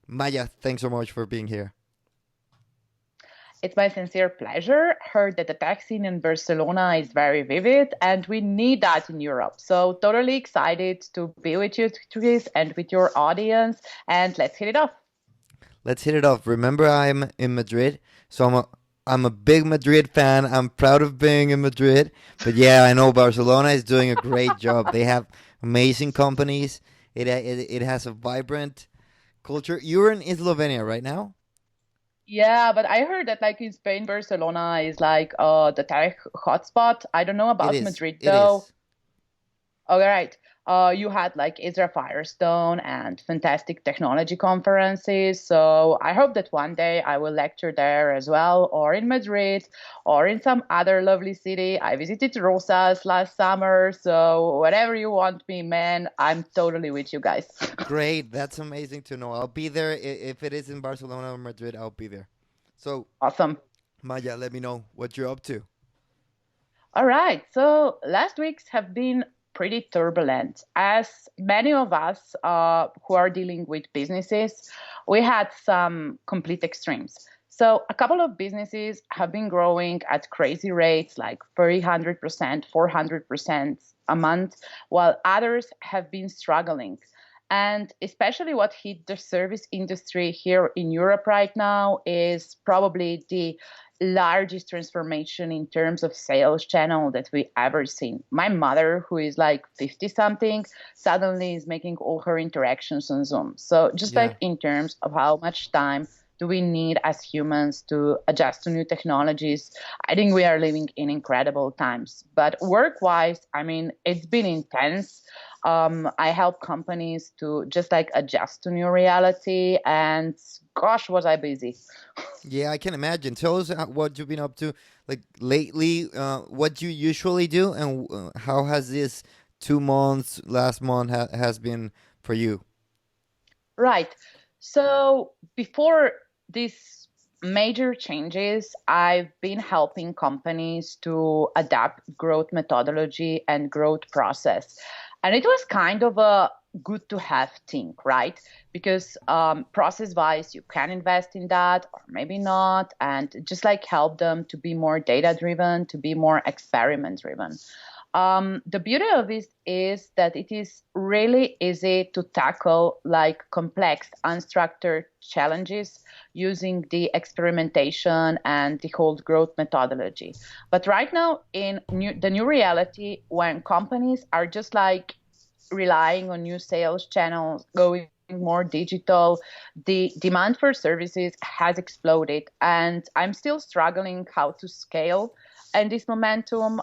Maja, thanks so much for being here. It's my sincere pleasure. Heard that the tech scene in Barcelona is very vivid, and we need that in Europe. So, totally excited to be with you, Chris, and with your audience. And let's hit it off. Let's hit it off. Remember, I'm in Madrid, so I'm a big Madrid fan. I'm proud of being in Madrid. But yeah, I know Barcelona is doing a great job. They have amazing companies. It has a vibrant culture. You're in Slovenia right now. Yeah, but I heard that like in Spain, Barcelona is like the tech hotspot. I don't know It about is. Madrid It though. is. All right. You had like Ezra Firestone and fantastic technology conferences. So I hope that one day I will lecture there as well, or in Madrid, or in some other lovely city. I visited Rosas last summer. So whatever you want me, man, I'm totally with you guys. Great. That's amazing to know. I'll be there if it is in Barcelona or Madrid. I'll be there. So Awesome. Maya, let me know what you're up to. All right. So last weeks have been pretty turbulent. As many of us who are dealing with businesses, we had some complete extremes. So a couple of businesses have been growing at crazy rates, like 300%, 400% a month, while others have been struggling. And especially what hit the service industry here in Europe right now is probably the largest transformation in terms of sales channel that we ever seen. My mother, who is like 50 something, suddenly is making all her interactions on Zoom. So just Yeah. like in terms of how much time do we need as humans to adjust to new technologies, I think we are living in incredible times. But work-wise, I mean, it's been intense. I help companies to just like adjust to new reality, and gosh, was I busy. Yeah, I can imagine. Tell us what you've been up to, like lately. What you usually do, and how has this 2 months, last month, has been for you? Right. So before these major changes, I've been helping companies to adapt growth methodology and growth process. And it was kind of a good to have thing, right? Because process wise, you can invest in that or maybe not, and just like help them to be more data driven, to be more experiment driven. The beauty of it is that it is really easy to tackle like complex, unstructured challenges using the experimentation and the whole growth methodology. But right now, in the new reality, when companies are just like relying on new sales channels, going more digital, the demand for services has exploded, and I'm still struggling how to scale and this momentum.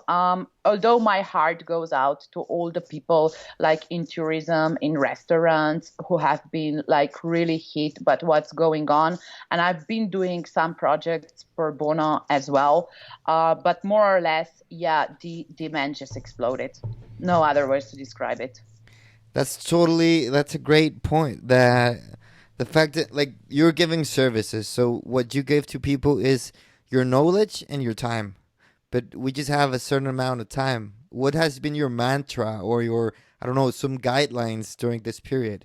Although my heart goes out to all the people like in tourism, in restaurants who have been like really hit, but what's going on? And I've been doing some projects for Bono as well, but more or less, yeah, the demand just exploded. No other words to describe it. That's a great point. That the fact that like you're giving services, so what you give to people is your knowledge and your time. But we just have a certain amount of time. What has been your mantra or your, I don't know, some guidelines during this period?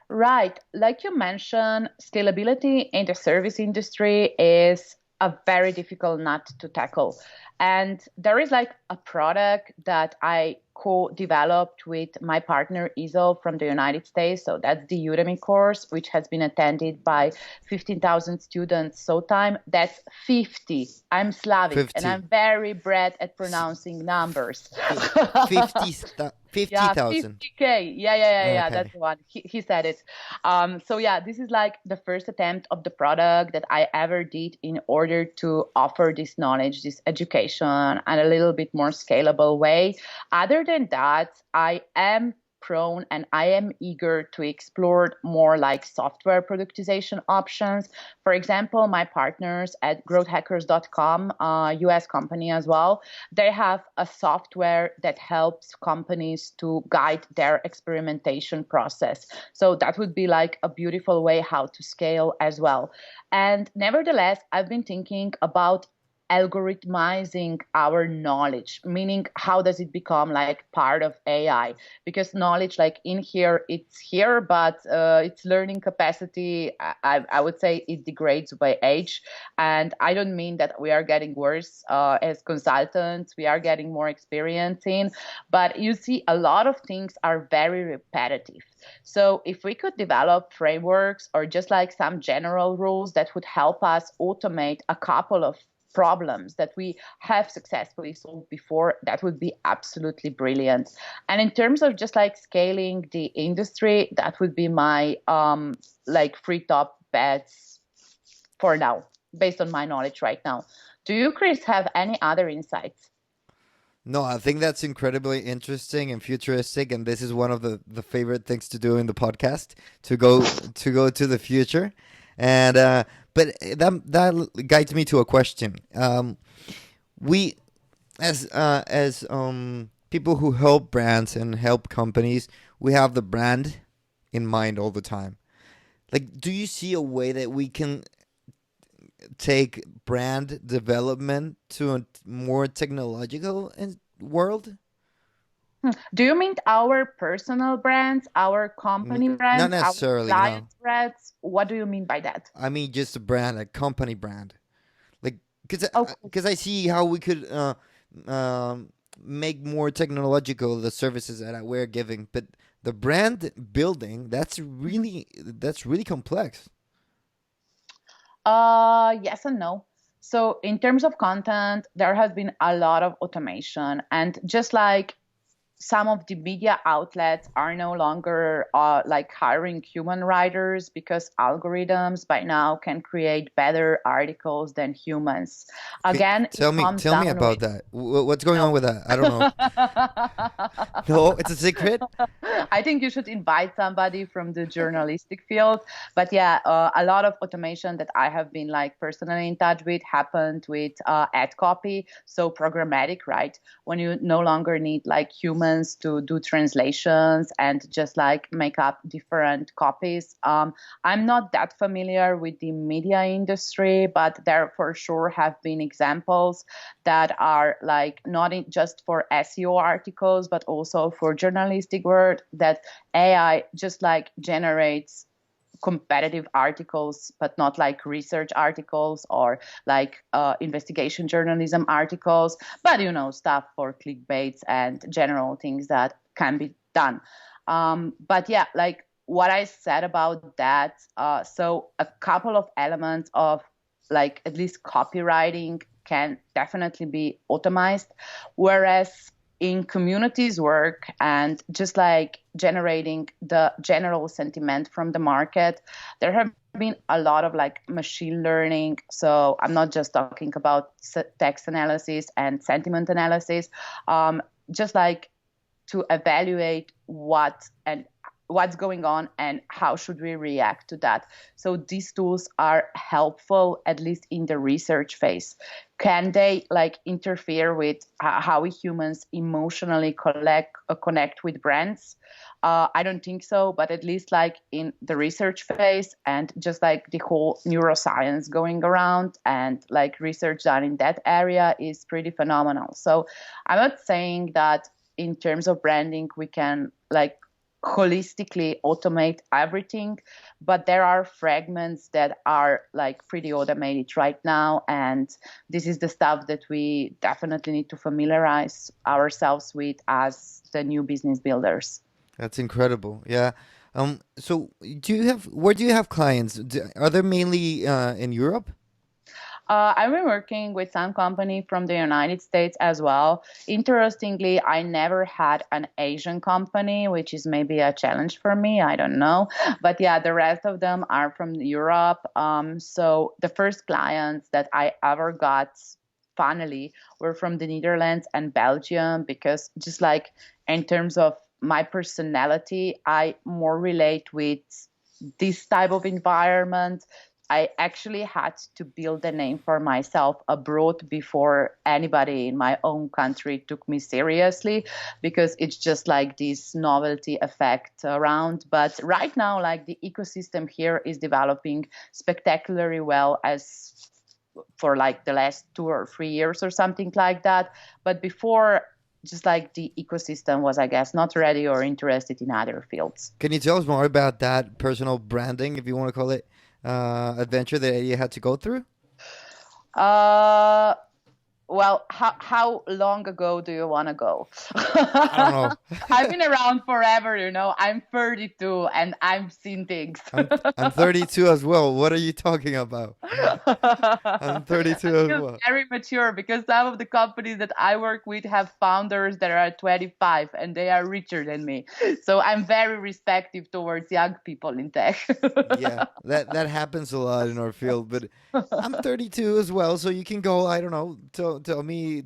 Right. Like you mentioned, scalability in the service industry is a very difficult nut to tackle. And there is like a product that I co-developed with my partner Iso from the United States. So that's the Udemy course, which has been attended by 15,000 students. So time that's 50. I'm Slavic and 50. I'm very bad at S- pronouncing numbers. 50, Yeah, 50,000. 50K. Yeah. That's Okay. the one. He said it. So yeah, this is like the first attempt of the product that I ever did in order to offer this knowledge, this education, and a little bit more scalable way. Other than that, I am prone and I am eager to explore more like software productization options. For example, my partners at growthhackers.com, US company as well, they have a software that helps companies to guide their experimentation process. So that would be like a beautiful way how to scale as well. And nevertheless, I've been thinking about algorithmizing our knowledge, meaning how does it become like part of AI? Because knowledge, like in here, it's here, but its learning capacity, I would say it degrades by age. And I don't mean that we are getting worse as consultants, we are getting more experience in, but you see a lot of things are very repetitive. So if we could develop frameworks or just like some general rules that would help us automate a couple of problems that we have successfully solved before, that would be absolutely brilliant. And in terms of just like scaling the industry, that would be my like three top bets for now, based on my knowledge right now. Do you, Chris, have any other insights? No, I think that's incredibly interesting and futuristic, and this is one of the favorite things to do in the podcast, to go to the future. And but that guides me to a question. We as people who help brands and help companies, we have the brand in mind all the time. Like, do you see a way that we can take brand development to a more technological world? Do you mean our personal brands, our company Not brands, our necessarily, client no. brands? What do you mean by that? I mean just a brand, a company brand. Like, Okay. because I see how we could make more technological the services that we're giving, but the brand building, that's really complex. Yes and no. So in terms of content, there has been a lot of automation, and just like some of the media outlets are no longer like hiring human writers because algorithms by now can create better articles than humans. Again, it Tell me, comes tell me down about with that. What's going on no. with that? I don't know. No, it's a secret. I think you should invite somebody from the journalistic field. But yeah, a lot of automation that I have been like personally in touch with happened with ad copy. So programmatic, right? When you no longer need like humans to do translations and just like make up different copies. I'm not that familiar with the media industry, but there for sure have been examples that are like not just for SEO articles, but also for journalistic work that AI just like generates competitive articles, but not like research articles or like investigation journalism articles, but stuff for clickbaits and general things that can be done. But yeah, like what I said about that, so a couple of elements of like at least copywriting can definitely be automized, whereas in communities work and just like generating the general sentiment from the market, there have been a lot of like machine learning. So I'm not just talking about text analysis and sentiment analysis, just like to evaluate what's going on and how should we react to that. So these tools are helpful, at least in the research phase. Can they like interfere with how we humans emotionally connect with brands? I don't think so, but at least like in the research phase and just like the whole neuroscience going around and like research done in that area is pretty phenomenal. So I'm not saying that in terms of branding we can like holistically automate everything, but there are fragments that are like pretty automated right now, and this is the stuff that we definitely need to familiarize ourselves with as the new business builders. That's incredible. Yeah. So where do you have clients? Are they mainly in Europe? I've been working with some company from the United States as well. Interestingly, I never had an Asian company, which is maybe a challenge for me. I don't know. But yeah, the rest of them are from Europe. So the first clients that I ever got, finally, were from the Netherlands and Belgium, because just like in terms of my personality, I more relate with this type of environment. I actually had to build a name for myself abroad before anybody in my own country took me seriously, because it's just like this novelty effect around. But right now, like the ecosystem here is developing spectacularly well, as for like the last 2 or 3 years or something like that. But before, just like the ecosystem was, I guess, not ready or interested in other fields. Can you tell us more about that personal branding, if you want to call it, adventure that you had to go through? Uh, Well, how long ago do you want to go? I don't know. I've been around forever, you know. I'm 32 and I've seen things. I'm 32 as well. What are you talking about? I'm 32 I as feel well. very mature because some of the companies that I work with have founders that are 25 and they are richer than me. So I'm very respectful towards young people in tech. Yeah, that happens a lot in our field, but I'm 32 as well, so you can go. I don't know. Tell me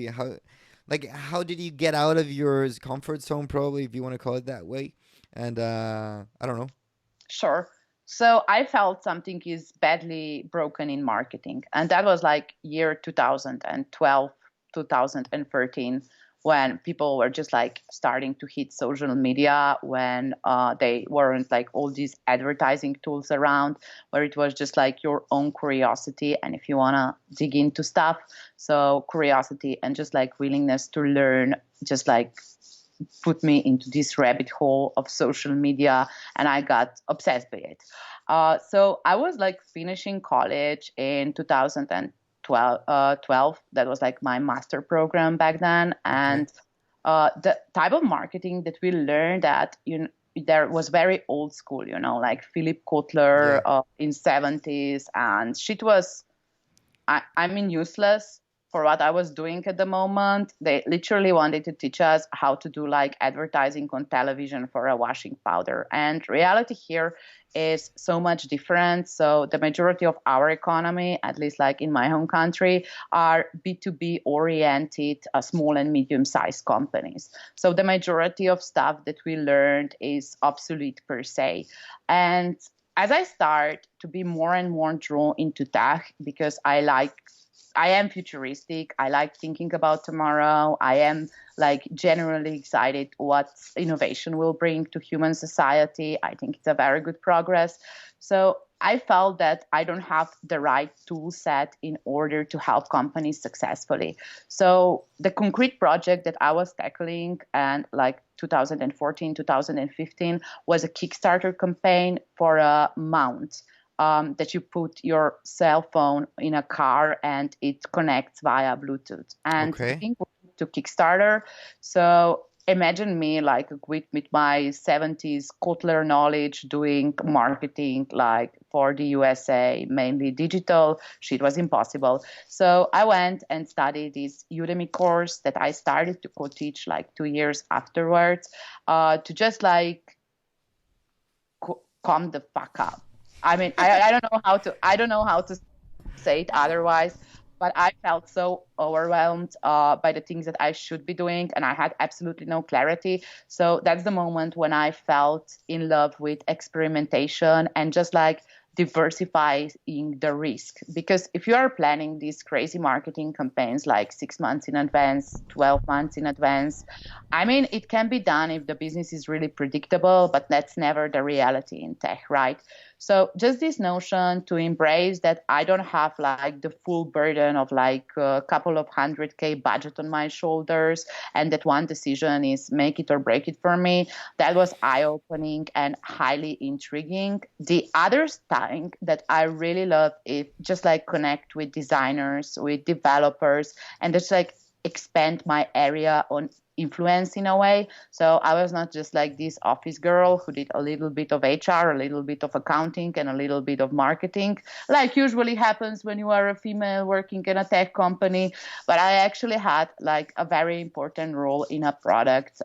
how did you get out of your comfort zone, probably, if you want to call it that way, and I don't know. Sure. So I felt something is badly broken in marketing. And that was like year 2012, 2013, when people were just like starting to hit social media, when they weren't like all these advertising tools around, where it was just like your own curiosity. And if you want to dig into stuff, so curiosity and just like willingness to learn, just like put me into this rabbit hole of social media, and I got obsessed by it. So I was like finishing college in 2012. That was like my master program back then, Okay. and the type of marketing that we learned that there was very old school, like Philip Kotler Yeah. in 70s, and shit was I mean, useless for what I was doing at the moment. They literally wanted to teach us how to do like advertising on television for a washing powder. And reality here is so much different. So the majority of our economy, at least like in my home country, are B2B oriented, small and medium sized companies. So the majority of stuff that we learned is obsolete per se. And as I start to be more and more drawn into tech, because I am futuristic. I like thinking about tomorrow. I am like genuinely excited what innovation will bring to human society. I think it's a very good progress. So I felt that I don't have the right tool set in order to help companies successfully. So the concrete project that I was tackling and like 2014, 2015 was a Kickstarter campaign for a mount that you put your cell phone in a car and it connects via Bluetooth. And the Okay. thing to Kickstarter. So imagine me like with my 70s Kotler knowledge doing marketing like for the USA, mainly digital. Shit was impossible. So I went and studied this Udemy course that I started to co-teach like 2 years afterwards to just like calm the fuck up. I mean, I don't know how to say it otherwise, but I felt so overwhelmed by the things that I should be doing, and I had absolutely no clarity. So that's the moment when I felt in love with experimentation and just like diversifying the risk. Because if you are planning these crazy marketing campaigns like 6 months in advance, 12 months in advance, I mean, it can be done if the business is really predictable, but that's never the reality in tech, right? So just this notion to embrace that I don't have like the full burden of like a couple of 100K budget on my shoulders, and that one decision is make it or break it for me. That was eye-opening and highly intriguing. The other thing that I really love is just like connect with designers, with developers, and just like expand my area on influence in a way. So I was not just like this office girl who did a little bit of HR, a little bit of accounting, and a little bit of marketing, like usually happens when you are a female working in a tech company. But I actually had like a very important role in a product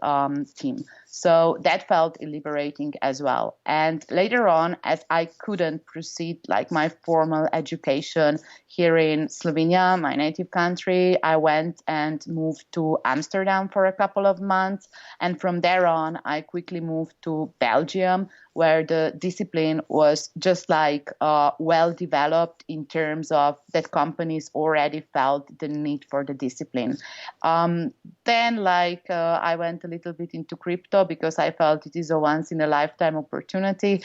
team. So that felt liberating as well. And later on, as I couldn't proceed like my formal education here in Slovenia, my native country, I went and moved to Amsterdam for a couple of months. And from there on, I quickly moved to Belgium, where the discipline was just like well developed in terms of that companies already felt the need for the discipline. Then I went a little bit into crypto because I felt it is a once in a lifetime opportunity.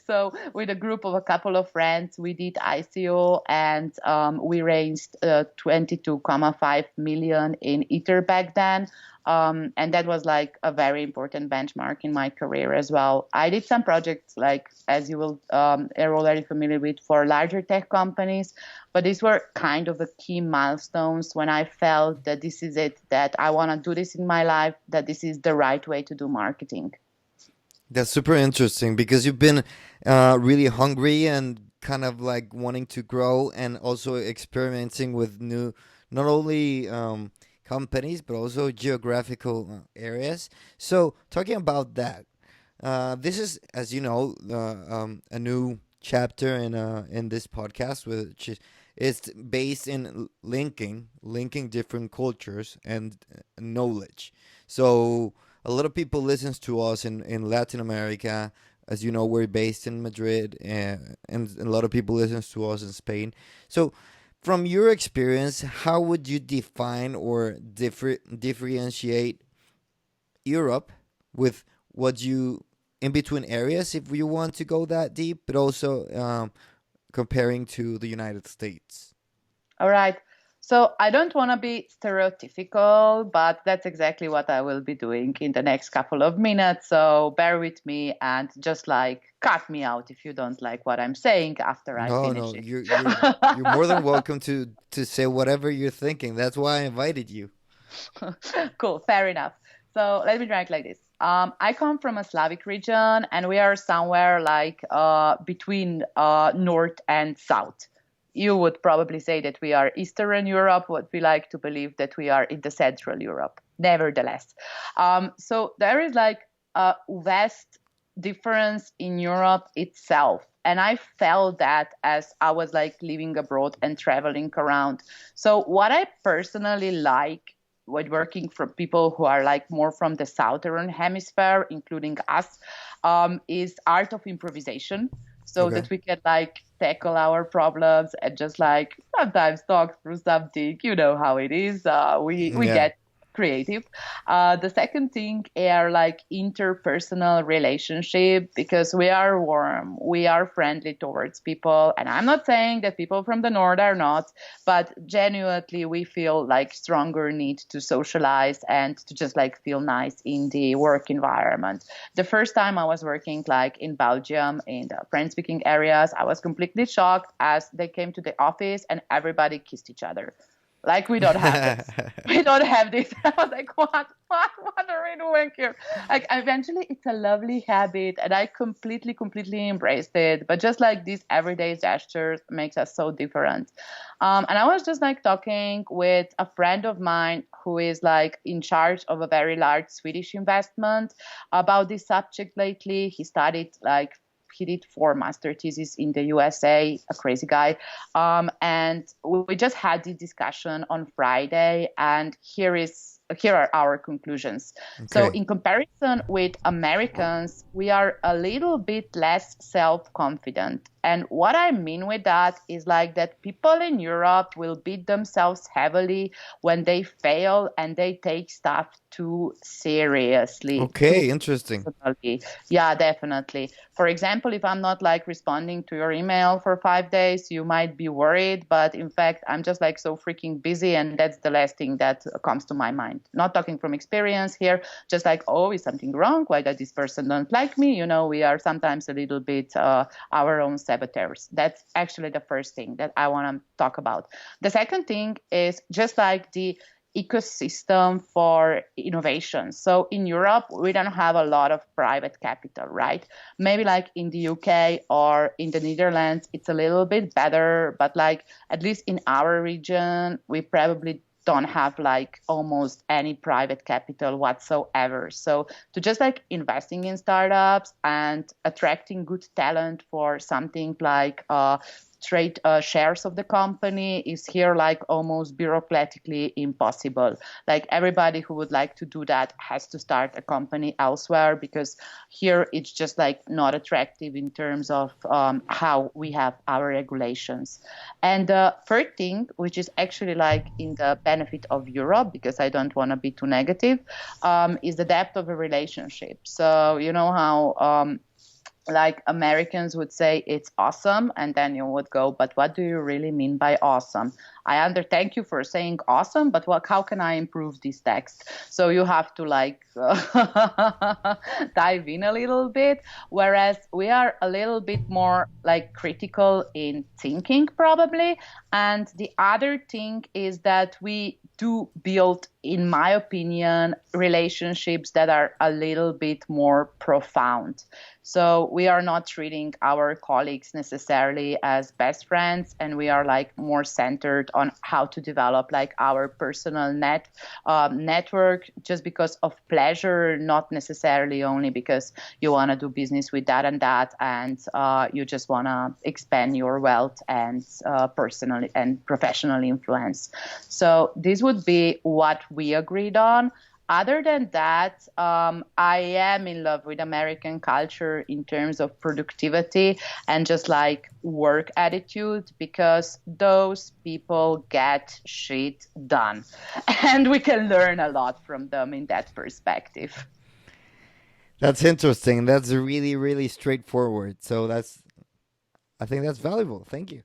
So with a group of a couple of friends, we did ICO, and we raised 22.5 million in Ether back then. And that was like a very important benchmark in my career as well. I did some projects, like, as you will are already familiar with, for larger tech companies, but these were kind of the key milestones when I felt that this is it, that I want to do this in my life, that this is the right way to do marketing. That's super interesting because you've been really hungry and kind of like wanting to grow and also experimenting with new, not only companies, but also geographical areas. So, talking about that, this is, as you know, a new chapter in this podcast, which is it's based in linking different cultures and knowledge. So a lot of people listens to us in Latin America. As you know, we're based in Madrid, and a lot of people listens to us in Spain. So, from your experience, how would you define or differentiate Europe with what you in between areas, if you want to go that deep, but also comparing to the United States? All right. So I don't want to be stereotypical, but that's exactly what I will be doing in the next couple of minutes. So bear with me and just cut me out if you don't like what I'm saying after I No, finish no, it. you're more than welcome to say whatever you're thinking. That's why I invited you. Cool, fair enough. So let me try it like this. I come from a Slavic region, and we are somewhere between north and south. You would probably say that we are Eastern Europe, but we like to believe that we are in the Central Europe, nevertheless. So there is a vast difference in Europe itself. And I felt that as I was living abroad and traveling around. So what I personally like when working for people who are more from the Southern Hemisphere, including us, is art of improvisation. So Okay. that we can tackle our problems and just sometimes talk through something. You know how it is. We Yeah. get creative. The second thing are interpersonal relationship, because we are warm, we are friendly towards people. And I'm not saying that people from the north are not, but genuinely we feel stronger need to socialize and to just feel nice in the work environment. The first time I was working in Belgium in the French speaking areas, I was completely shocked as they came to the office and everybody kissed each other. We don't have this. We don't have this. I was like, what are we doing here? Eventually, it's a lovely habit, and I completely embraced it. But just these everyday gestures makes us so different. And I was just talking with a friend of mine who is in charge of a very large Swedish investment about this subject lately. He studied he did 4 master theses in the USA, a crazy guy. And we just had this discussion on Friday, and here are our conclusions. Okay. So in comparison with Americans, we are a little bit less self-confident. And what I mean with that is that people in Europe will beat themselves heavily when they fail and they take stuff too seriously. Okay, interesting. Yeah, definitely. For example, if I'm not responding to your email for 5 days, you might be worried. But in fact, I'm just so freaking busy. And that's the last thing that comes to my mind. Not talking from experience here, just oh, is something wrong? Why does this person don't like me? You know, we are sometimes a little bit our own saboteurs. That's actually the first thing that I want to talk about. The second thing is just the ecosystem for innovation. So in Europe, we don't have a lot of private capital, right? Maybe in the UK or in the Netherlands, it's a little bit better, but at least in our region, we probably don't have almost any private capital whatsoever. So to just investing in startups and attracting good talent for something trade shares of the company is here like almost bureaucratically impossible. Like everybody who would like to do that has to start a company elsewhere, because here it's just like not attractive in terms of how we have our regulations. And the third thing, which is actually like in the benefit of Europe, because I don't want to be too negative, is the depth of a relationship. So you know how like Americans would say it's awesome, and then you would go, but what do you really mean by awesome? Thank you for saying awesome, but how can I improve this text? So you have to like dive in a little bit, whereas we are a little bit more like critical in thinking probably. And the other thing is that we do build, in my opinion, relationships that are a little bit more profound. So we are not treating our colleagues necessarily as best friends, and we are like more centered on how to develop like our personal network, just because of pleasure, not necessarily only because you want to do business with that and you just want to expand your wealth and personal and professional influence. So this would be what we agreed on. Other than that, I am in love with American culture in terms of productivity and just like work attitude, because those people get shit done. And we can learn a lot from them in that perspective. That's interesting. That's really, really straightforward. So I think that's valuable. Thank you.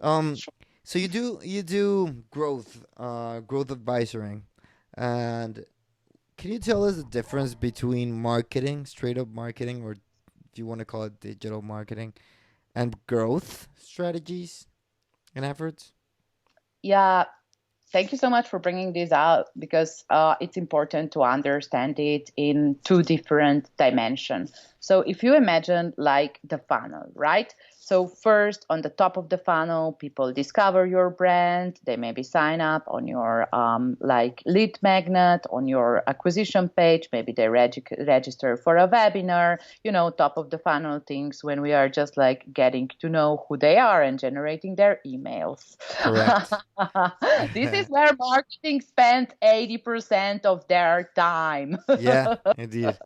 Um, so you do growth advisory, and can you tell us the difference between marketing, straight up marketing, or do you want to call it digital marketing, and growth strategies and efforts? Yeah, thank you so much for bringing this out, because it's important to understand it in two different dimensions. So if you imagine like the funnel, right? So first, on the top of the funnel, people discover your brand. They maybe sign up on your like lead magnet, on your acquisition page. Maybe they register for a webinar. You know, top of the funnel things when we are just like getting to know who they are and generating their emails. Correct. This is where marketing spends 80% of their time. Yeah, indeed.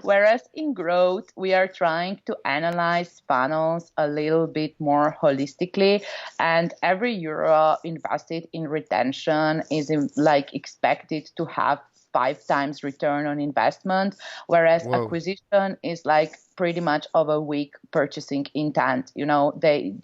Whereas in growth, we are trying to analyze funnels a little bit more holistically, and every euro invested in retention is like expected to have 5 times return on investment, whereas Whoa. acquisition is like pretty much of a weak purchasing intent. You know, they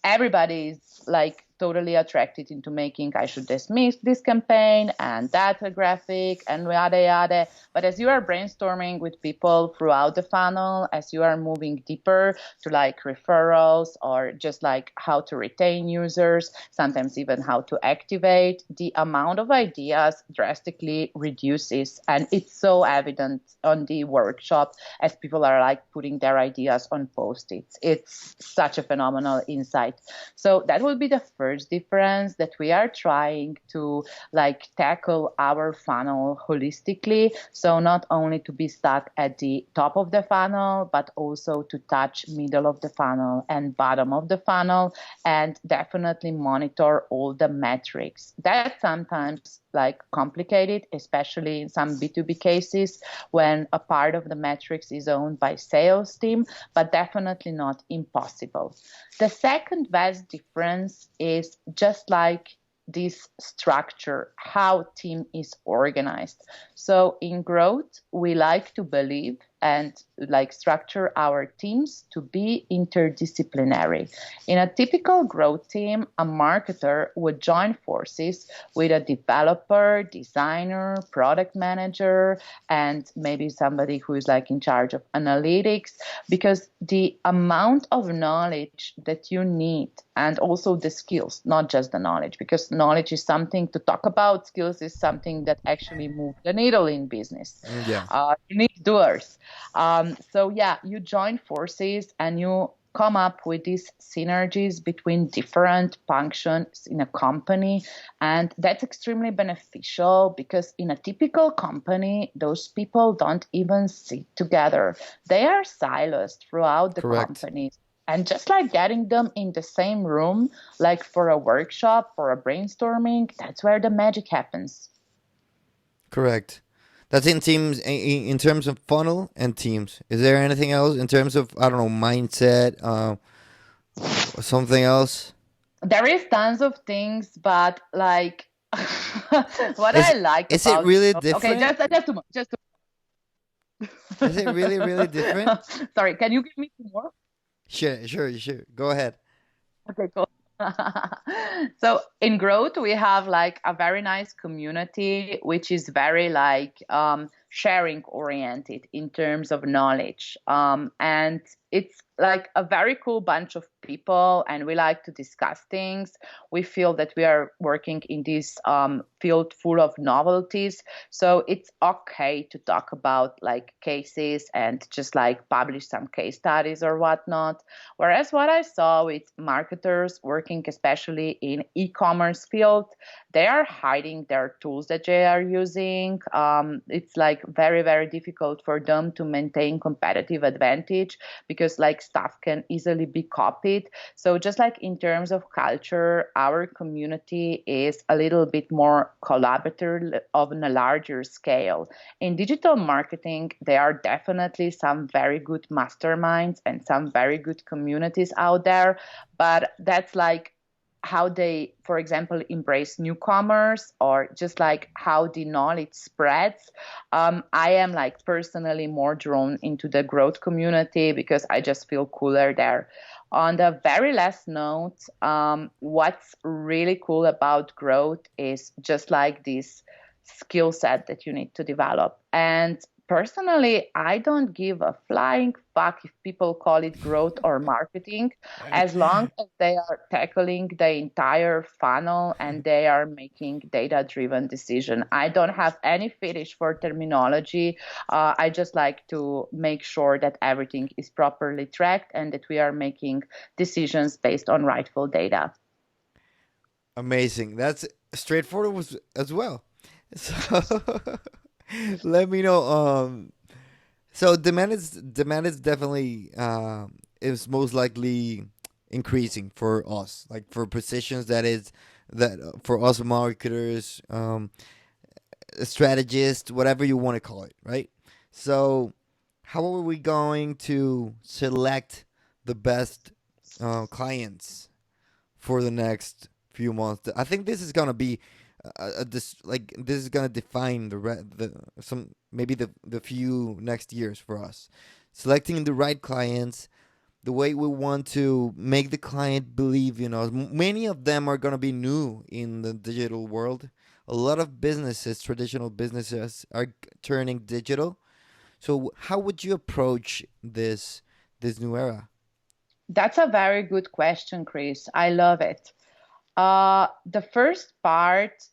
everybody is like totally attracted into making, I should dismiss this campaign and that graphic and yada yada. But as you are brainstorming with people throughout the funnel, as you are moving deeper to like referrals or just like how to retain users, sometimes even how to activate, the amount of ideas drastically reduces. And it's so evident on the workshop as people are like putting their ideas on post-its. It's such a phenomenal insight. So that will be the first difference, that we are trying to like tackle our funnel holistically. So not only to be stuck at the top of the funnel, but also to touch middle of the funnel and bottom of the funnel, and definitely monitor all the metrics. That's sometimes like complicated, especially in some B2B cases when a part of the metrics is owned by sales team, but definitely not impossible. The second best difference is just like this structure, how team is organized. So in growth, we like to believe and like structure our teams to be interdisciplinary. In a typical growth team, a marketer would join forces with a developer, designer, product manager, and maybe somebody who is like in charge of analytics, because the amount of knowledge that you need, and also the skills, not just the knowledge, because knowledge is something to talk about, skills is something that actually moves the needle in business. Yeah. You need doers. So yeah, you join forces and you come up with these synergies between different functions in a company. And that's extremely beneficial, because in a typical company, those people don't even sit together. They are siloed throughout the Correct. company. And just like getting them in the same room, like for a workshop, for a brainstorming, that's where the magic happens. Correct. That's in teams in terms of funnel and teams. Is there anything else in terms of, I don't know, mindset, or something else? There is tons of things, but like what Is I like is it about really okay, different? just two more, just Is it really really different? sorry, can you give me two more? Sure, sure, sure. Go ahead. Okay, cool. So in growth, we have like a very nice community, which is very like sharing oriented in terms of knowledge. And it's like a very cool bunch of people, and we like to discuss things. We feel that we are working in this field full of novelties. So it's okay to talk about like cases and just like publish some case studies or whatnot. Whereas what I saw with marketers working especially in e-commerce field, they are hiding their tools that they are using. It's like very, very difficult for them to maintain competitive advantage because like stuff can easily be copied. So just like in terms of culture, our community is a little bit more collaborative on a larger scale. In digital marketing, there are definitely some very good masterminds and some very good communities out there, but that's like how they, for example, embrace newcomers or just like how the knowledge spreads. I am like personally more drawn into the growth community because I just feel cooler there. On the very last note, what's really cool about growth is just like this skill set that you need to develop. And personally, I don't give a flying fuck if people call it growth or marketing, as long as they are tackling the entire funnel and they are making data driven decision. I don't have any fetish for terminology. I just like to make sure that everything is properly tracked and that we are making decisions based on rightful data. Amazing. That's straightforward as well. So let me know. So demand is definitely is most likely increasing for us, like for positions that for us marketers, strategists, whatever you want to call it, right? So how are we going to select the best clients for the next few months? I think this is gonna be this like this is gonna define the some maybe the few next years for us. Selecting the right clients, the way we want to make the client believe. Many of them are gonna be new in the digital world. A lot of businesses, traditional businesses, are turning digital. So how would you approach this new era? That's a very good question, Chris. I love it. The first part,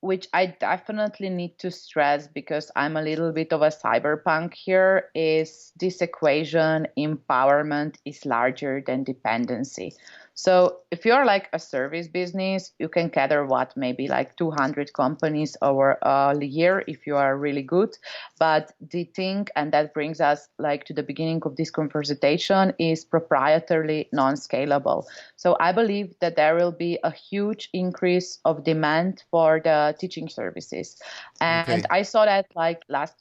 which I definitely need to stress because I'm a little bit of a cyberpunk here, is this equation: empowerment is larger than dependency. So if you're like a service business, you can gather what, maybe like 200 companies over a year if you are really good. But the thing, and that brings us like to the beginning of this conversation, is proprietarily non-scalable. So I believe that there will be a huge increase of demand for the teaching services. And Okay. I saw that like last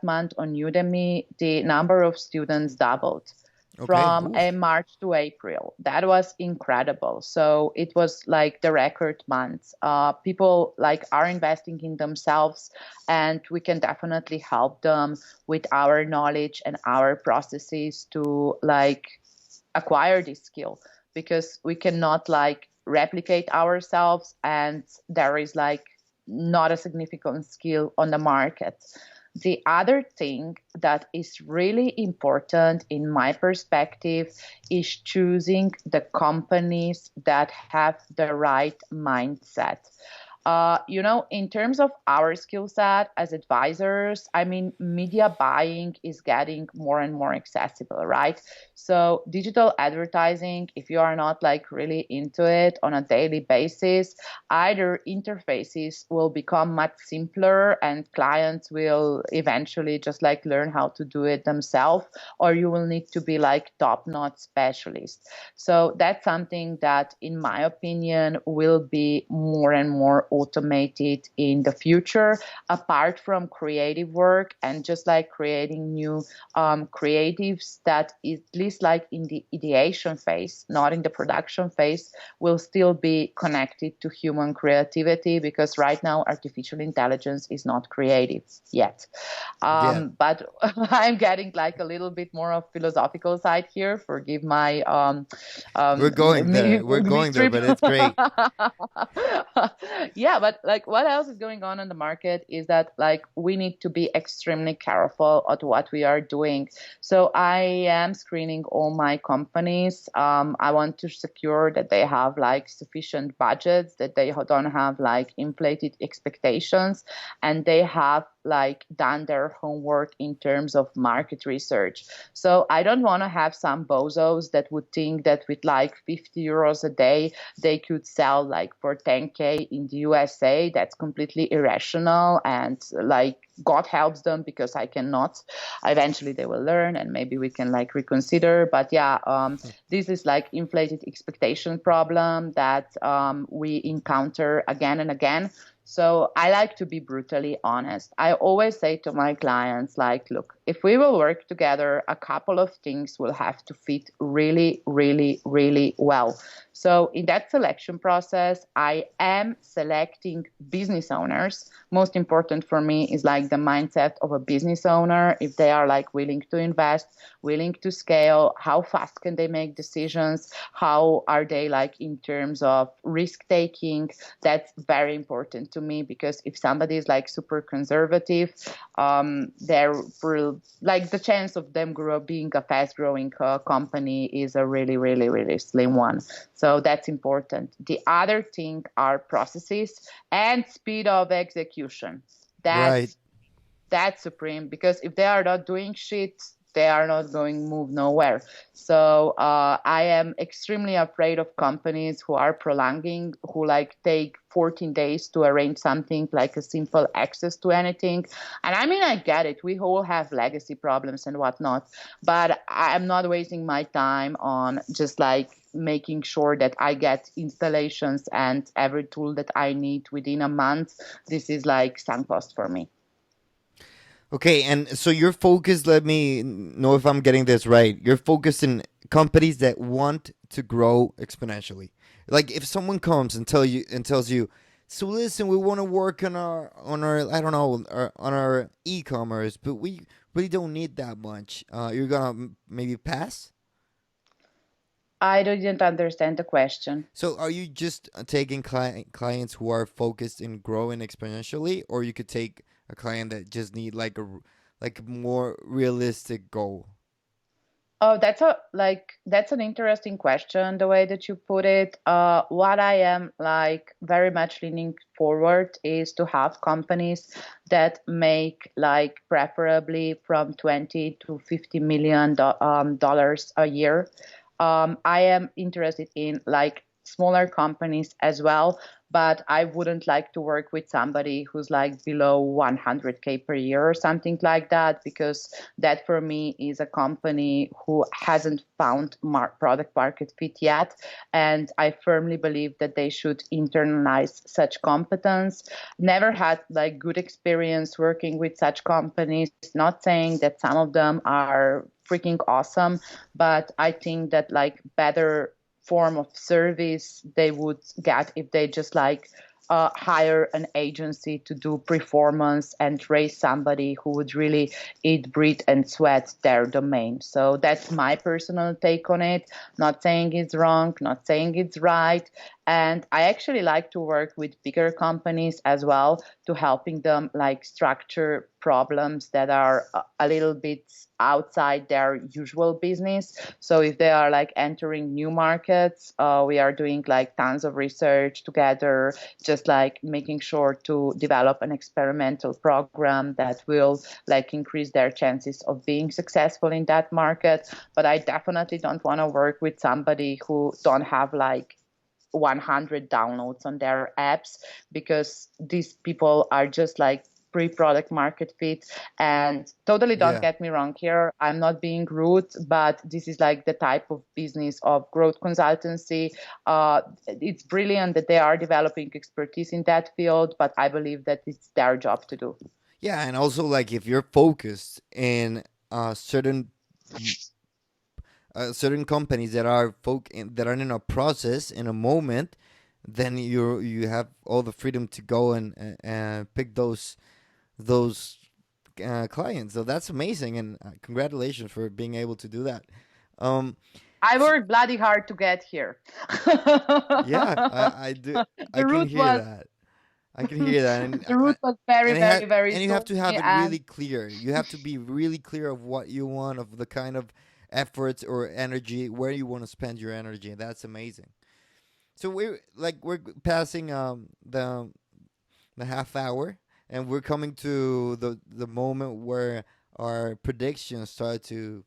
month on Udemy, the number of students doubled Okay. from Oof. March to April. That was incredible. So it was like the record month. People like are investing in themselves, and we can definitely help them with our knowledge and our processes to like acquire this skill, because we cannot like replicate ourselves, and there is like not a significant skill on the market. The other thing that is really important in my perspective is choosing the companies that have the right mindset. In terms of our skill set as advisors, I mean, media buying is getting more and more accessible, right? So digital advertising, if you are not like really into it on a daily basis, either interfaces will become much simpler and clients will eventually just like learn how to do it themselves, or you will need to be like top-notch specialist. So that's something that, in my opinion, will be more and more automated in the future, apart from creative work and just like creating new creatives that, at least like in the ideation phase, not in the production phase, will still be connected to human creativity, because right now artificial intelligence is not creative yet. Yeah, But I'm getting like a little bit more of philosophical side here. Forgive my we're going there. We're going there, mystery. but it's great. Yeah, but like what else is going on in the market is that like we need to be extremely careful at what we are doing. So I am screening all my companies. I want to secure that they have like sufficient budgets, that they don't have like inflated expectations, and they have like done their homework in terms of market research. So I don't want to have some bozos that would think that with like 50 euros a day, they could sell like for 10K in the USA. That's completely irrational, and like God helps them, because I cannot. Eventually they will learn and maybe we can like reconsider. But yeah, this is like inflated expectation problem that we encounter again and again. So I like to be brutally honest. I always say to my clients, like, look, if we will work together, a couple of things will have to fit really, really, really well. So in that selection process, I am selecting business owners. Most important for me is like the mindset of a business owner. If they are like willing to invest, willing to scale, how fast can they make decisions? How are they like in terms of risk taking? That's very important to me, because if somebody is like super conservative, they're like the chance of them being a fast growing company is a really, really, really slim one. So that's important. The other thing are processes and speed of execution. Right. That's supreme, because if they are not doing shit, they are not going to move nowhere. So I am extremely afraid of companies who are prolonging, who like take 14 days to arrange something like a simple access to anything. And I mean, I get it. We all have legacy problems and whatnot, but I'm not wasting my time on just like making sure that I get installations and every tool that I need within a month. This is like sunk cost for me. Okay, and so you're focused, let me know if I'm getting this right. You're focused in companies that want to grow exponentially. Like if someone comes and tells you, "So listen, we want to work on our I don't know, on our e-commerce, but we really don't need that much." You're going to maybe pass? I didn't understand the question. So are you just taking clients who are focused in growing exponentially, or you could take a client that just need like a more realistic goal? Oh, that's an interesting question, the way that you put it. What I am like very much leaning forward is to have companies that make like preferably from 20 to 50 million dollars a year. I am interested in like smaller companies as well, but I wouldn't like to work with somebody who's like below 100K per year or something like that, because that for me is a company who hasn't found product market fit yet. And I firmly believe that they should internalize such competence. Never had like good experience working with such companies. Not saying that some of them are freaking awesome, but I think that like better form of service they would get if they just like hire an agency to do performance and raise somebody who would really eat, breathe, and sweat their domain. So that's my personal take on it. Not saying it's wrong, not saying it's right. And I actually like to work with bigger companies as well to helping them like structure problems that are a little bit outside their usual business. So if they are like entering new markets, we are doing like tons of research together, just like making sure to develop an experimental program that will like increase their chances of being successful in that market. But I definitely don't want to work with somebody who don't have like 100 downloads on their apps, because these people are just like pre-product market fit. And totally don't Yeah. get me wrong here, I'm not being rude, but this is like the type of business of growth consultancy. It's brilliant that they are developing expertise in that field, but I believe that it's their job to do. Yeah, and also like if you're focused in certain companies that are that are in a process in a moment, then you have all the freedom to go and pick those clients. So that's amazing, and congratulations for being able to do that. Um, I s- worked bloody hard to get here. yeah, I do. I The can route hear was that. I can hear that, the route was very, and very, very and you have to have stormy, it and really clear. You have to be really clear of what you want, of the kind of efforts or energy where you want to spend your energy. That's amazing. So we're passing the half hour, and we're coming to the moment where our predictions start to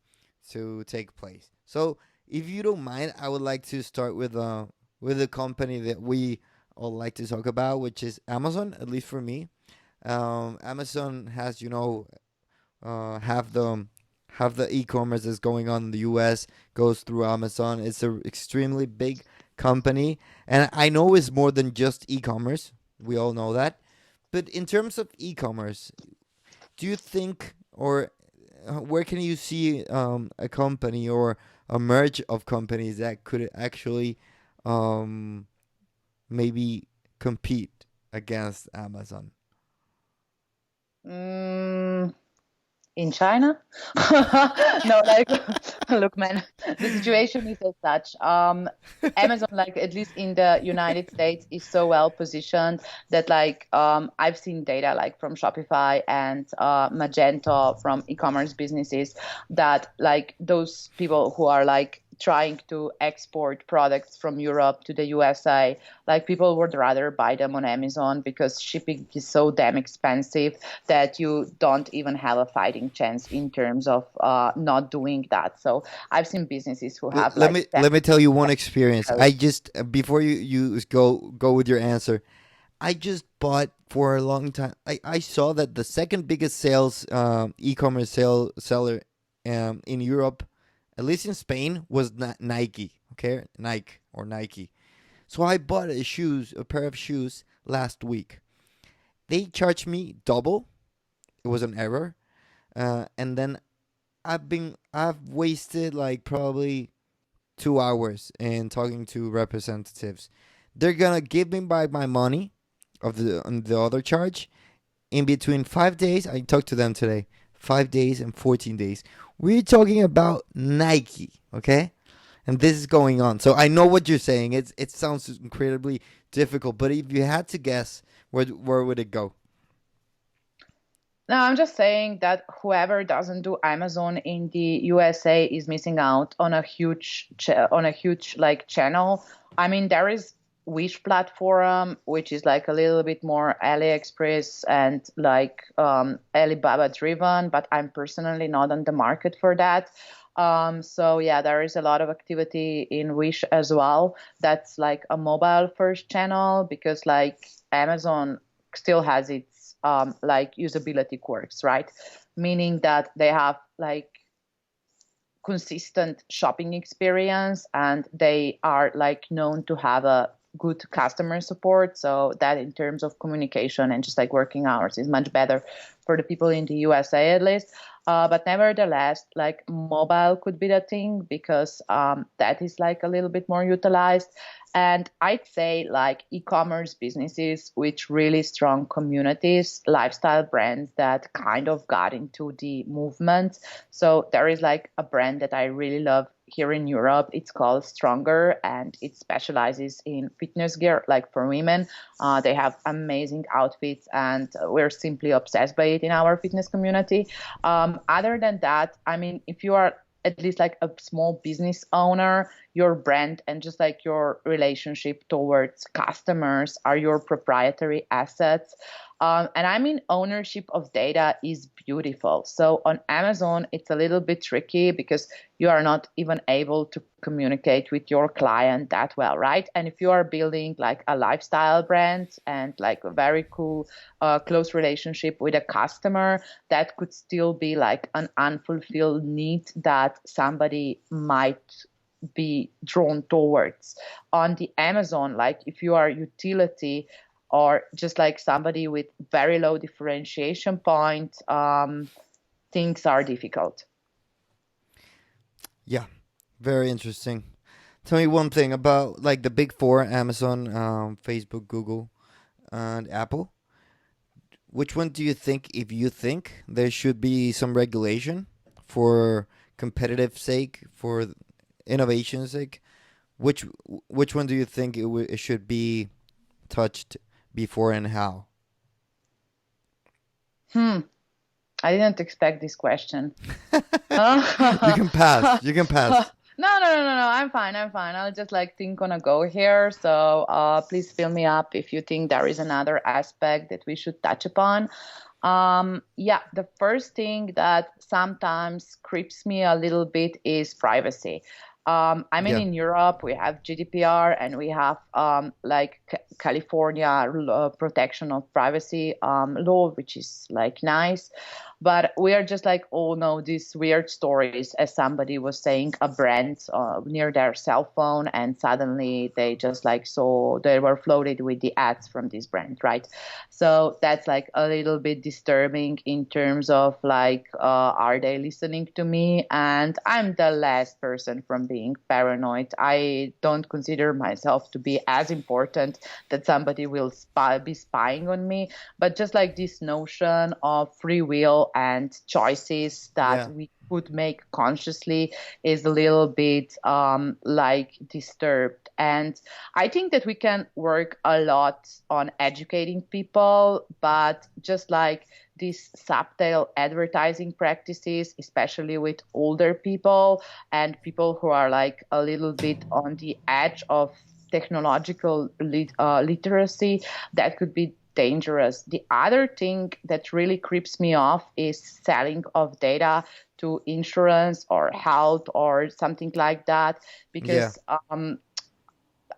take place. So if you don't mind, I would like to start with a company that we all like to talk about, which is Amazon. At least for me, Amazon has have the e-commerce that's going on in the U.S. goes through Amazon. It's a extremely big company, and I know it's more than just e-commerce. We all know that. But in terms of e-commerce, do you think, or where can you see a company or a merge of companies that could actually um, maybe compete against Amazon? mm, in China. No, like, look, man, the situation is as such. Amazon, like at least in the United States, is so well positioned that like I've seen data like from Shopify and Magento from e-commerce businesses that like those people who are like trying to export products from Europe to the USA, like people would rather buy them on Amazon because shipping is so damn expensive that you don't even have a fighting chance in terms of not doing that. So I've seen businesses who have Let like me let me tell you one experience. I just before you go with your answer, I just bought for a long time. I saw that the second biggest sales e-commerce seller in Europe, at least in Spain, was Nike. Okay, Nike. So I bought a pair of shoes last week. They charged me double. It was an error, and then I've wasted like probably 2 hours in talking to representatives. They're gonna give me back my money of the other charge in between 5 days. I talked to them today. 5 days and 14 days. We're talking about Nike, okay? And this is going on. So I know what you're saying. It sounds incredibly difficult, but if you had to guess, where would it go? No, I'm just saying that whoever doesn't do Amazon in the USA is missing out on a huge like channel. I mean, there is Wish platform, which is like a little bit more AliExpress and like Alibaba driven, but I'm personally not on the market for that. So yeah, there is a lot of activity in Wish as well. That's like a mobile first channel because like Amazon still has its like usability quirks, right? Meaning that they have like consistent shopping experience and they are like known to have a good customer support, so that in terms of communication and just like working hours is much better for the people in the USA at least. But nevertheless, like mobile could be the thing because that is like a little bit more utilized. And I'd say like e-commerce businesses with really strong communities, lifestyle brands that kind of got into the movement. So there is like a brand that I really love here in Europe. It's called Stronger, and it specializes in fitness gear, like for women. They have amazing outfits, and we're simply obsessed by it in our fitness community. Other than that, I mean, if you are at least like a small business owner, your brand and just like your relationship towards customers are your proprietary assets. And I mean, ownership of data is beautiful. So on Amazon, it's a little bit tricky because you are not even able to communicate with your client that well, right? And if you are building like a lifestyle brand and like a very cool, close relationship with a customer, that could still be like an unfulfilled need that somebody might be drawn towards. On the Amazon, like if you are utility, or just like somebody with very low differentiation point, things are difficult. Yeah, very interesting. Tell me one thing about like the big four: Amazon, Facebook, Google, and Apple. Which one do you think, if you think there should be some regulation for competitive sake, for innovation's sake? Which one do you think it should be touched before, and how? I didn't expect this question. You can pass. You can pass. No. I'm fine. I'll just like think on a go here. So please fill me up if you think there is another aspect that we should touch upon. Yeah, the first thing that sometimes creeps me a little bit is privacy. I mean, Yeah. in Europe, we have GDPR and we have like California protection of privacy law, which is like nice. But we are just like, oh no, these weird stories, as somebody was saying, a brand near their cell phone, and suddenly they just like saw they were floated with the ads from this brand, right? So that's like a little bit disturbing in terms of like, are they listening to me? And I'm the last person from being paranoid. I don't consider myself to be as important that somebody will be spying on me, but just like this notion of free will and choices that Yeah. we could make consciously is a little bit like disturbed. And I think that we can work a lot on educating people, but just like these subtle advertising practices, especially with older people and people who are like a little bit on the edge of technological literacy, that could be dangerous. The other thing that really creeps me off is selling of data to insurance or health or something like that, Yeah. because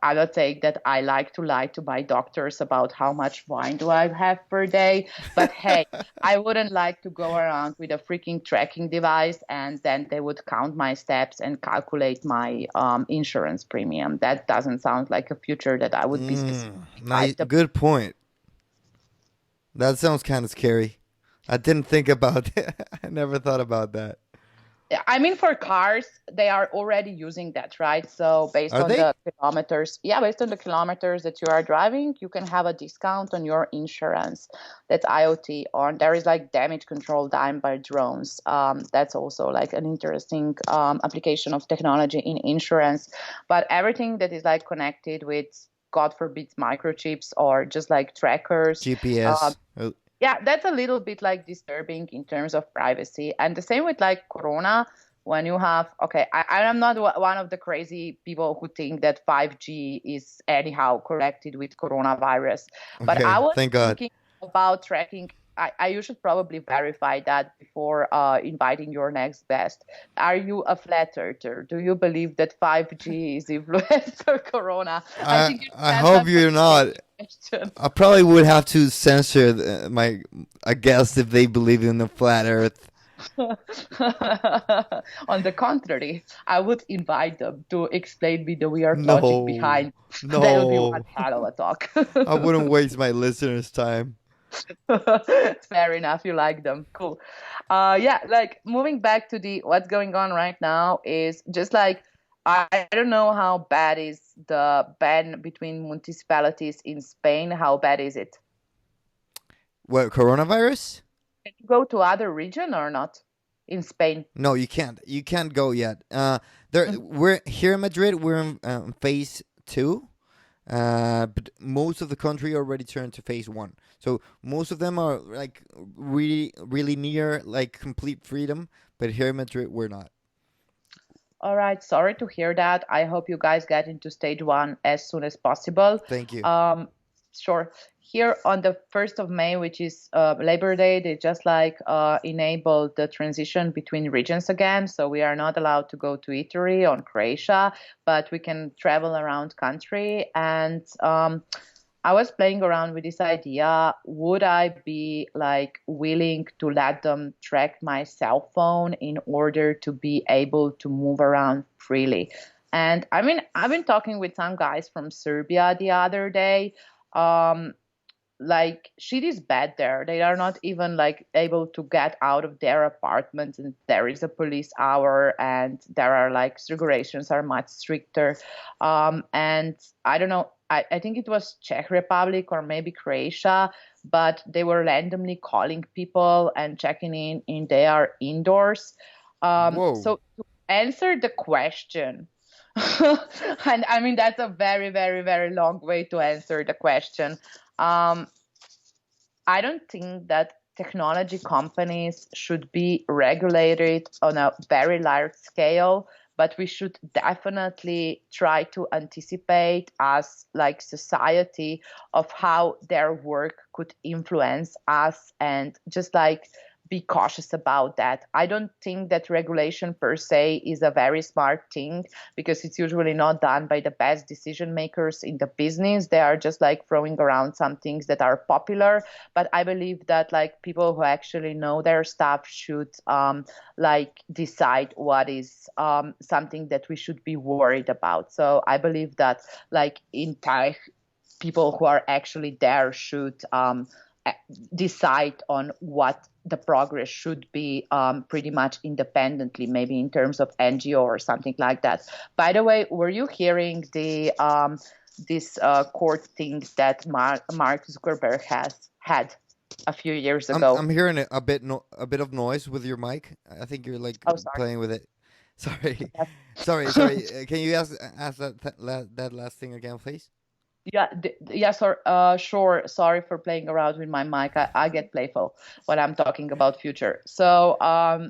I would say that I like to lie to my doctors about how much wine do I have per day. But hey, I wouldn't like to go around with a freaking tracking device and then they would count my steps and calculate my insurance premium. That doesn't sound like a future that I would be specifically Nice. hyped about. Good point. That sounds kind of scary. I didn't think about it. I never thought about that. I mean, for cars, they are already using that, right? So based Are on they? the kilometers, yeah, based on the kilometers that you are driving, you can have a discount on your insurance. That's IoT. Or there is like damage control done by drones. That's also like an interesting application of technology in insurance. But everything that is like connected with, God forbid, microchips or just like trackers. GPS. Oh, Yeah, that's a little bit like disturbing in terms of privacy. And the same with like Corona, when you have, okay, I'm not one of the crazy people who think that 5G is anyhow connected with coronavirus, but I okay. was Thank God. thinking about tracking. You should probably verify that before inviting your next guest. Are you a flat earther? Do you believe that 5G is influenced by Corona? I I think you should I answer hope you're this not. question. I probably would have to censor my I guess if they believe in the flat Earth. On the contrary, I would invite them to explain me the weird logic No, behind. That would be one no. hell of a talk. I wouldn't waste my listeners' time. Fair enough. You like them. Cool. Yeah, like moving back to the what's going on right now is just like I don't know how bad is the ban between municipalities in Spain. How bad is it? What, coronavirus? Can you go to other region or not in Spain? No, you can't. You can't go yet. There, we're here in Madrid. We're in phase two. But most of the country already turned to phase one. So most of them are like really, really near like complete freedom. But here in Madrid, we're not. All right, sorry to hear that. I hope you guys get into stage one as soon as possible. Thank you. Sure. Here on the 1st of May, which is Labor Day, they just like enabled the transition between regions again. So we are not allowed to go to Italy or Croatia, but we can travel around country. And I was playing around with this idea. Would I be like willing to let them track my cell phone in order to be able to move around freely? And I mean, I've been talking with some guys from Serbia the other day. Um, like shit is bad there. They are not even like able to get out of their apartments, and there is a police hour, and there are like regulations are much stricter. And I don't know. I think it was Czech Republic or maybe Croatia, but they were randomly calling people and checking in their indoors. Whoa. So to answer the question, and I mean that's a very, very, very long way to answer the question. Um, I don't think that technology companies should be regulated on a very large scale, but we should definitely try to anticipate as like society of how their work could influence us and just like be cautious about that. I don't think that regulation per se is a very smart thing because it's usually not done by the best decision makers in the business. They are just like throwing around some things that are popular. But I believe that like people who actually know their stuff should like decide what is something that we should be worried about. So I believe that like in Thai, people who are actually there should decide on what the progress should be pretty much independently, maybe in terms of NGO or something like that. By the way, were you hearing the this court thing that Mark Zuckerberg has had a few years ago? I'm hearing a bit of noise with your mic. I think you're like Oh, sorry. playing with it. Sorry, sorry, sorry. Can you ask that last thing again, please? Yeah, yeah, sure. Sorry for playing around with my mic. I get playful when I'm talking about future. So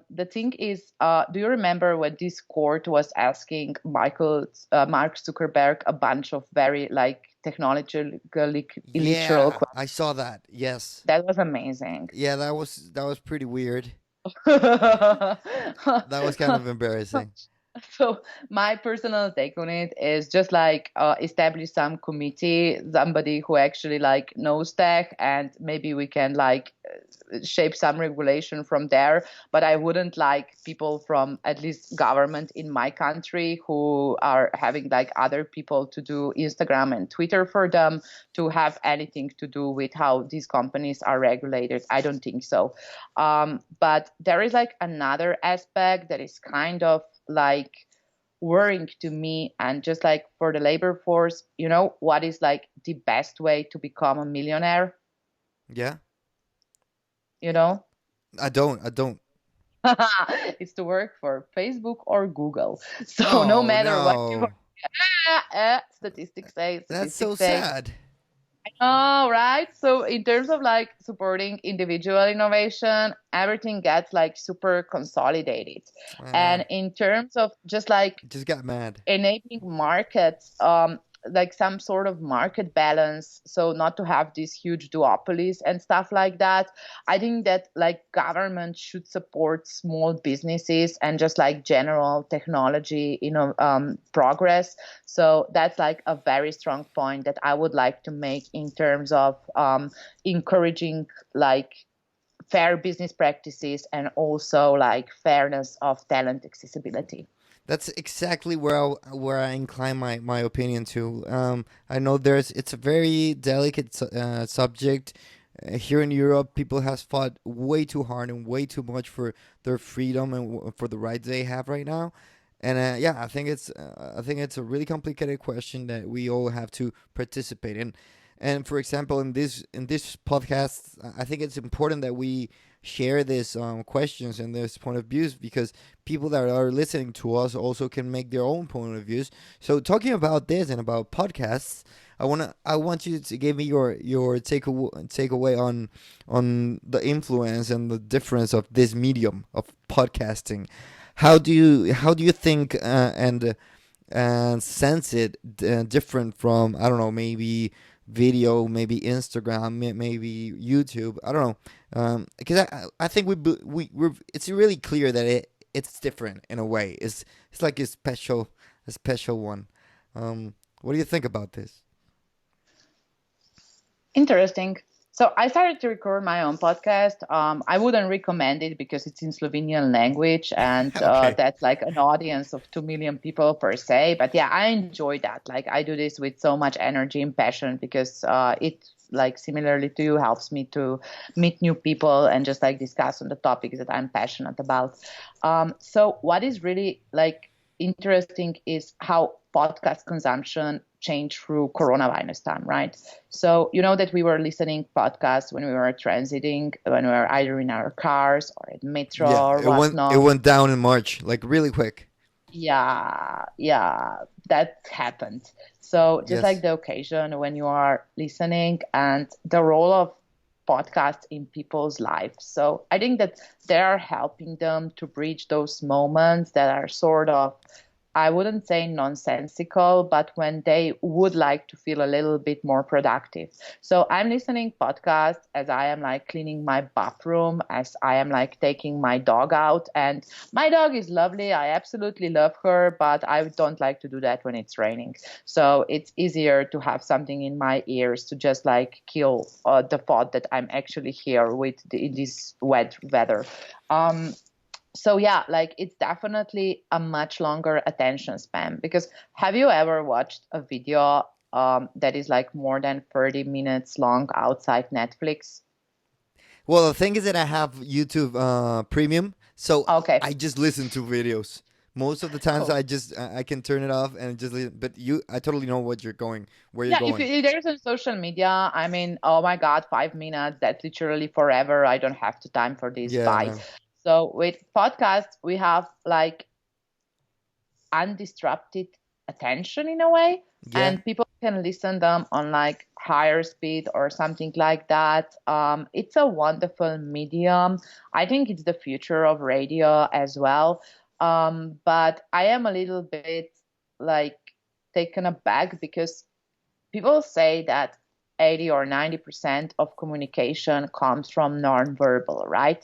the thing is, do you remember when this court was asking Mark Zuckerberg a bunch of very like technologically illiterate Yeah, questions? I saw that. Yes. That was amazing. Yeah, that was pretty weird. So That was kind of embarrassing. my personal take on it is just like establish some committee, somebody who actually like knows tech, and maybe we can like shape some regulation from there. But I wouldn't like people from at least government in my country who are having like other people to do Instagram and Twitter for them to have anything to do with how these companies are regulated. I don't think so. But there is like another aspect that is kind of like worrying to me, and just like for the labor force, you know what is like the best way to become a millionaire? Yeah. You know, I don't. it's to work for Facebook or Google. So no Oh matter what you no. That's so statistics say. sad. Oh, right. So in terms of like supporting individual innovation, everything gets like super consolidated. Uh, And in terms of just like just got mad. enabling markets, like some sort of market balance, so not to have these huge duopolies and stuff like that. I think that like government should support small businesses and just like general technology, progress. So that's like a very strong point that I would like to make in terms of encouraging like fair business practices and also like fairness of talent accessibility. That's exactly where I incline my opinion to. I know it's a very delicate subject. here in Europe, people has fought way too hard and way too much for their freedom and for the rights they have right now. And yeah, I think it's a really complicated question that we all have to participate in. And for example, in this podcast, I think it's important that we share these questions and this point of views, because people that are listening to us also can make their own point of views. So talking about this and about podcasts, I want you to give me your takeaway on the influence and the difference of this medium of podcasting. How do you think and sense it different from, I don't know, maybe video, maybe Instagram, maybe YouTube? I don't know, because I think we're it's really clear that it's different in a way. It's like a special one. What do you think about this? Interesting. So I started to record my own podcast. I wouldn't recommend it because it's in Slovenian language, and Okay. that's like an audience of 2 million people per se. But yeah, I enjoy that. Like I do this with so much energy and passion because it, like similarly to you, helps me to meet new people and just like discuss on the topics that I'm passionate about. So what is really like interesting is how podcast consumption changed through coronavirus time, right? So you know that we were listening podcasts when we were transiting, when we were either in our cars or at metro Yeah, or it whatnot. went down in March, like really quick. Yeah, that happened. So just like Yes. the occasion when you are listening and the role of podcasts in people's lives. So I think that they are helping them to bridge those moments that are sort of, I wouldn't say nonsensical, but when they would like to feel a little bit more productive. So I'm listening podcasts as I am like cleaning my bathroom, as I am like taking my dog out. And my dog is lovely. I absolutely love her, but I don't like to do that when it's raining. So it's easier to have something in my ears to just like kill the thought that I'm actually here with in this wet weather. Um, so yeah, like it's definitely a much longer attention span, because have you ever watched a video that is like more than 30 minutes long outside Netflix? Well, the thing is that I have YouTube Premium, so Okay, I just listen to videos. Most of the times, cool. I can turn it off and just listen. But I totally know where you're Yeah, going. if there's a social media, I mean, oh my God, 5 minutes, that's literally forever. I don't have the time for this. Bye. Yeah, So with podcasts, we have like undisrupted attention in a way, yeah. and people can listen them on like higher speed or something like that. It's a wonderful medium. I think it's the future of radio as well. But I am a little bit like taken aback because people say that 80 or 90% of communication comes from nonverbal, right?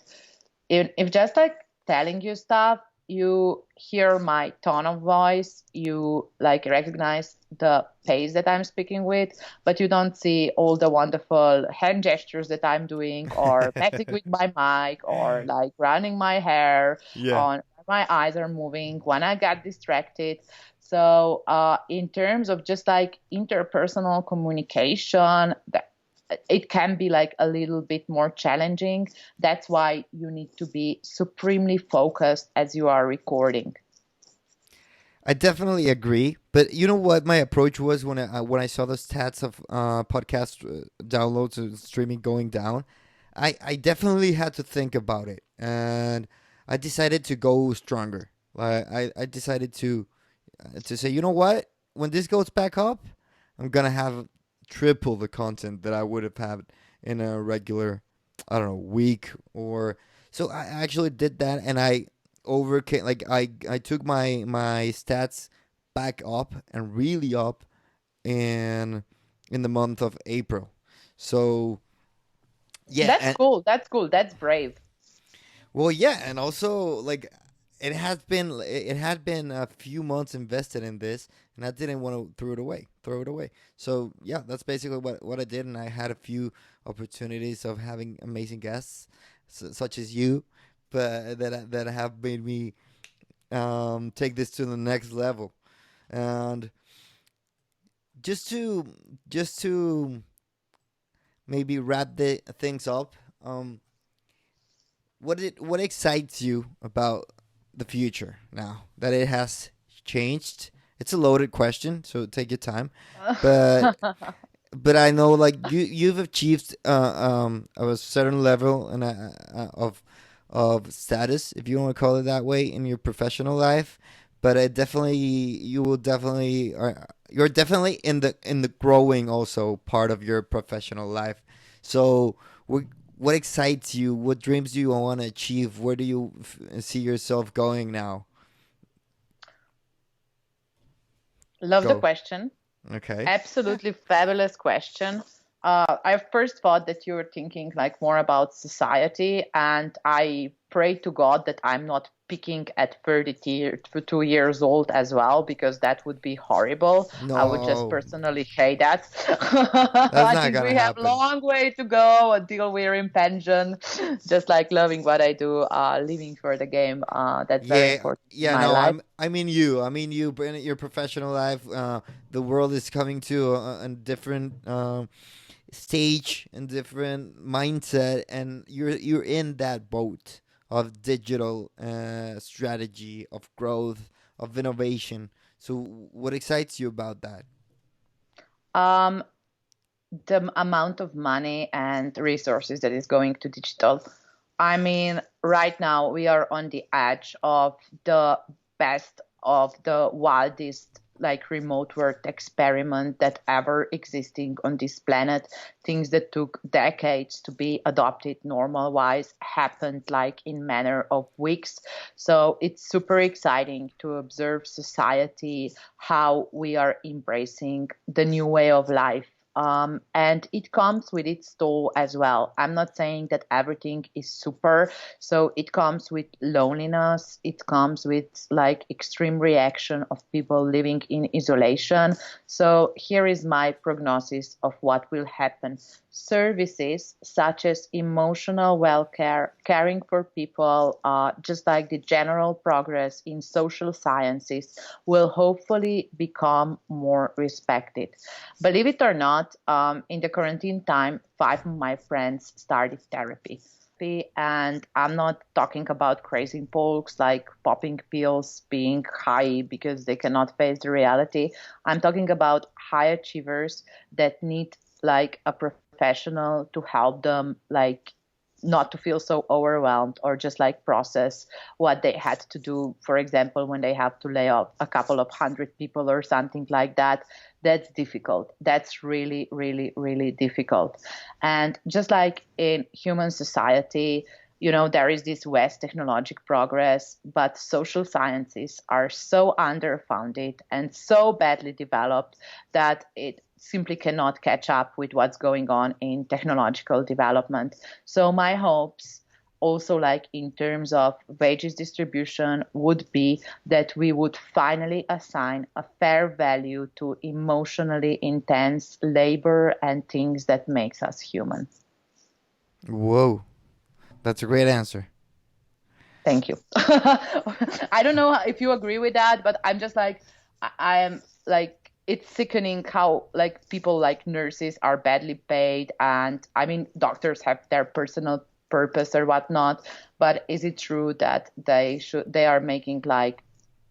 If just like telling you stuff, you hear my tone of voice, you like recognize the pace that I'm speaking with, but you don't see all the wonderful hand gestures that I'm doing, or messing with my mic, or like running my hair, Yeah. on my eyes are moving when I get distracted. So, in terms of just like interpersonal communication, that it can be like a little bit more challenging. That's why you need to be supremely focused as you are recording. I definitely agree. But you know what my approach was when I saw the stats of podcast downloads and streaming going down. I definitely had to think about it, and I decided to go stronger. I decided to say, you know what? When this goes back up, I'm gonna have triple the content that I would have had in a regular, I don't know, week or so. I actually did that, and I overcame. Like I took my stats back up and really up in the month of April. So yeah, That's and cool. That's cool. That's brave. well, yeah, and also like it had been a few months invested in this, and I didn't want to throw it away. So yeah, that's basically what I did, and I had a few opportunities of having amazing guests, such as you, but that have made me take this to the next level, and just to just to maybe wrap the things up, what excites you about the future now that it has changed? It's a loaded question, so take your time. But I know like you've achieved a certain level and of status, if you want to call it that way, in your professional life. But it definitely you will definitely you're definitely in the growing also part of your professional life. So what excites you? What dreams do you want to achieve? Where do you see yourself going now? Love the Go. question. Okay. Absolutely fabulous question. I first thought that you were thinking like more about society, and I pray to God that I'm not peaking at 32 years old as well, because that would be horrible. I would just No, personally hate that. that's I not think gonna we have a happen. long way to go until we're in pension. Just like loving what I do, living for the game. That's very Yeah, important in yeah. my No, life. I mean you. I mean you. But in your professional life, the world is coming to a different stage and different mindset, and you're in that boat of digital strategy, of growth, of innovation. So, what excites you about that? Um, the amount of money and resources that is going to digital. I mean, right now we are on the edge of the best of the wildest like remote work experiment that ever existing on this planet. Things that took decades to be adopted normal wise happened like in manner of weeks. So it's super exciting to observe society, how we are embracing the new way of life, and it comes with its toll as well. I'm not saying that everything is super. So it comes with loneliness. It comes with like extreme reaction of people living in isolation. So here is my prognosis of what will happen. Services such as emotional well-care, caring for people, just like the general progress in social sciences, will hopefully become more respected. Believe it or not, in the quarantine time, five of my friends started therapy. And I'm not talking about crazy folks like popping pills, being high because they cannot face the reality. I'm talking about high achievers that need like a professional to help them, like not to feel so overwhelmed or just like process what they had to do. For example, when they have to lay off a couple of hundred people or something like that, that's difficult. That's really, really, really difficult. And just like in human society, there is this vast technologic progress, but social sciences are so underfunded and so badly developed that it simply cannot catch up with what's going on in technological development. So my hopes also, like in terms of wages distribution, would be that we would finally assign a fair value to emotionally intense labor and things that makes us human. Whoa, that's a great answer. Thank you. I don't know if you agree with that, but I'm just like, I am like, it's sickening how like people like nurses are badly paid. And I mean, doctors have their personal purpose or whatnot, but is it true that they are making like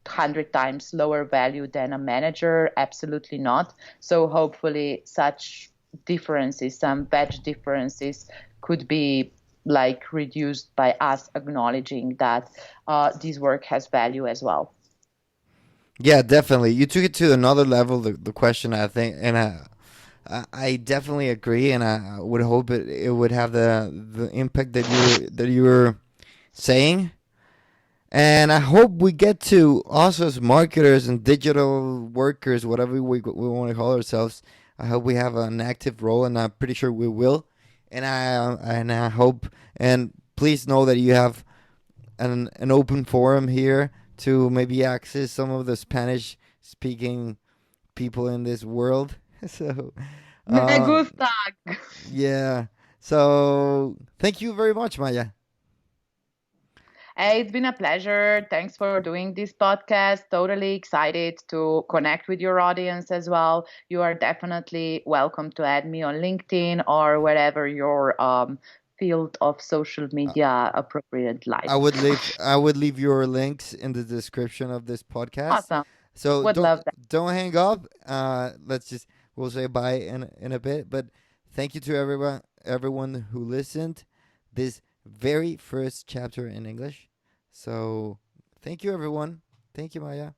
100 times lower value than a manager? Absolutely not. So hopefully such differences, some wage differences, could be like reduced by us acknowledging that this work has value as well. Yeah, definitely. You took it to another level. The question, I think, and I definitely agree, and I would hope it would have the impact that you were saying. And I hope we get to us as marketers and digital workers, whatever we want to call ourselves. I hope we have an active role, and I'm pretty sure we will. And I hope, and please know that you have an open forum here to maybe access some of the Spanish speaking people in this world. So, Me uh, gusta. yeah. So thank you very much, Maya. Hey, it's been a pleasure. Thanks for doing this podcast. Totally excited to connect with your audience as well. You are definitely welcome to add me on LinkedIn or wherever your field of social Uh, media appropriate lies. I would leave your links in the description of this podcast. Awesome. So Would love that. don't hang up. Let's just we'll say bye in a bit. But thank you to everyone who listened. This very first chapter in English. So thank you everyone. Thank you, Maya.